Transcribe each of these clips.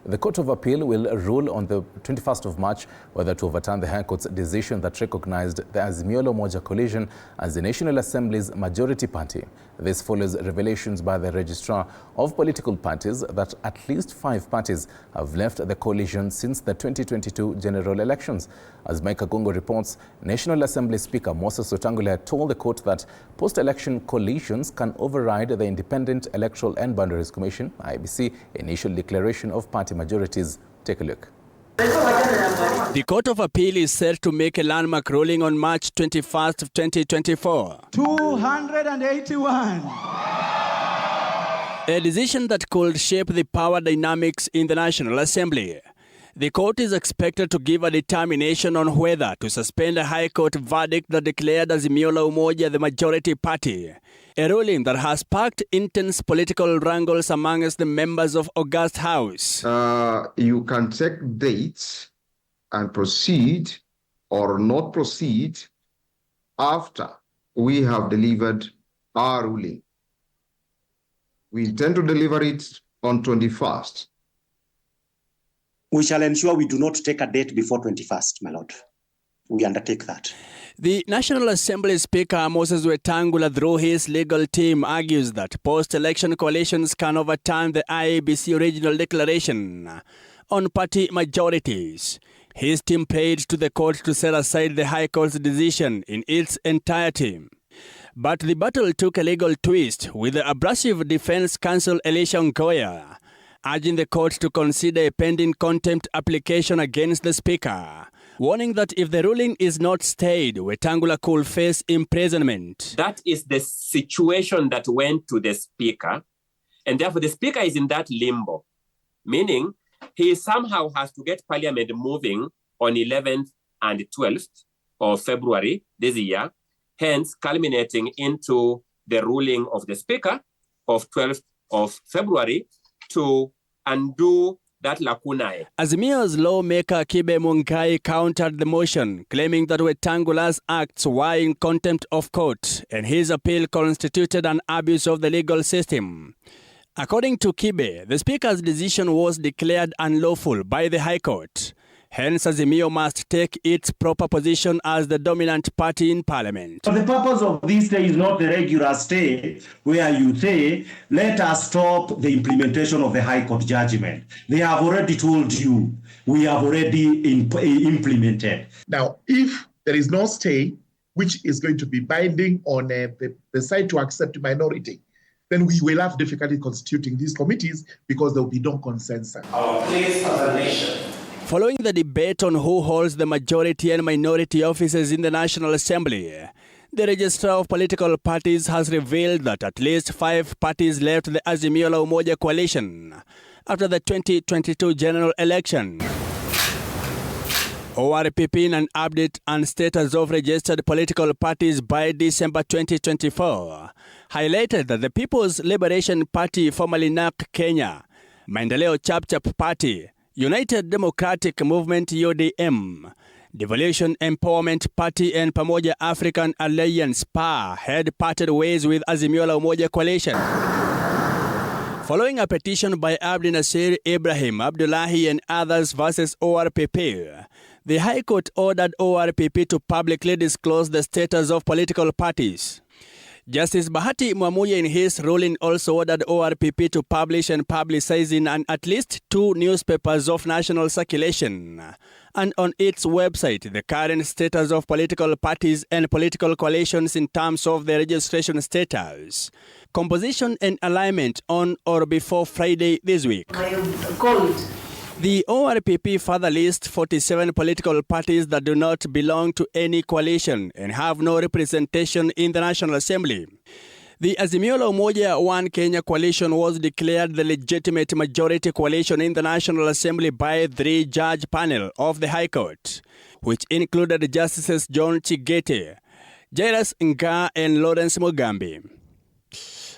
The Court of Appeal will rule on the 21st of March whether to overturn the High Court's decision that recognized the Azimio La Umoja Coalition as the National Assembly's majority party. This follows revelations by the Registrar of Political Parties that at least 5 parties have left the coalition since the 2022 general elections. As Mike Agongo reports, National Assembly Speaker Moses Wetangula told the court that post-election coalitions can override the Independent Electoral and Boundaries Commission (IEBC) initial declaration of party majorities. Take a look. The Court of Appeal is set to make a landmark ruling on March 21st of 2024. 281. A decision that could shape the power dynamics in the National Assembly. The court is expected to give a determination on whether to suspend a High Court verdict that declared Azimio La Umoja the majority party, a ruling that has sparked intense political wrangles amongst the members of August House. You can take dates and proceed or not proceed after we have delivered our ruling. We intend to deliver it on 21st. We shall ensure we do not take a date before 21st, my lord. We undertake that. The National Assembly Speaker Moses Wetangula, through his legal team, argues that post-election coalitions can overturn the IEBC original declaration on party majorities. His team prayed to the court to set aside the High Court's decision in its entirety. But the battle took a legal twist, with the abrasive defense counsel Elisha Ngoya urging the court to consider a pending contempt application against the speaker, warning that if the ruling is not stayed, Wetangula could face imprisonment. That is the situation that went to the speaker, and therefore the speaker is in that limbo, meaning he somehow has to get parliament moving on 11th and 12th of February this year, hence culminating into the ruling of the speaker of 12th of February to undo that lacuna. Azimio's lawmaker Kibe Mungai countered the motion, claiming that Wetangula's acts were in contempt of court and his appeal constituted an abuse of the legal system. According to Kibe, the speaker's decision was declared unlawful by the High Court. Hence, Azimio must take its proper position as the dominant party in parliament. So the purpose of this stay is not the regular stay where you say, let us stop the implementation of the High Court judgment. They have already told you, we have already implemented. Now, if there is no stay, which is going to be binding on the side to accept minority, then we will have difficulty constituting these committees because there will be no consensus. Our place as a nation. Following the debate on who holds the majority and minority offices in the National Assembly, the Registrar of Political Parties has revealed that at least 5 parties left the Azimio La Umoja Coalition after the 2022 general election. ORPP, an update on status of registered political parties by December 2024, highlighted that the People's Liberation Party, formerly NARC Kenya, Maendeleo Chap Party, United Democratic Movement UDM, Devolution Empowerment Party and Pamoja African Alliance PA had parted ways with Azimio La Umoja Coalition. Following a petition by Abdi Nasir Ibrahim Abdullahi and others versus ORPP, the High Court ordered ORPP to publicly disclose the status of political parties. Justice Bahati Mwamuye in his ruling also ordered ORPP to publish and publicize in at least 2 newspapers of national circulation and on its website the current status of political parties and political coalitions in terms of their registration status, composition and alignment on or before Friday this week. The ORPP further lists 47 political parties that do not belong to any coalition and have no representation in the National Assembly. The Azimio La Umoja One Kenya coalition was declared the legitimate majority coalition in the National Assembly by 3-judge panel of the High Court, which included Justices John Chigete, Jairus Nga and Lawrence Mugambi.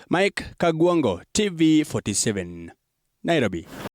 Mike Kagwango, TV 47, Nairobi.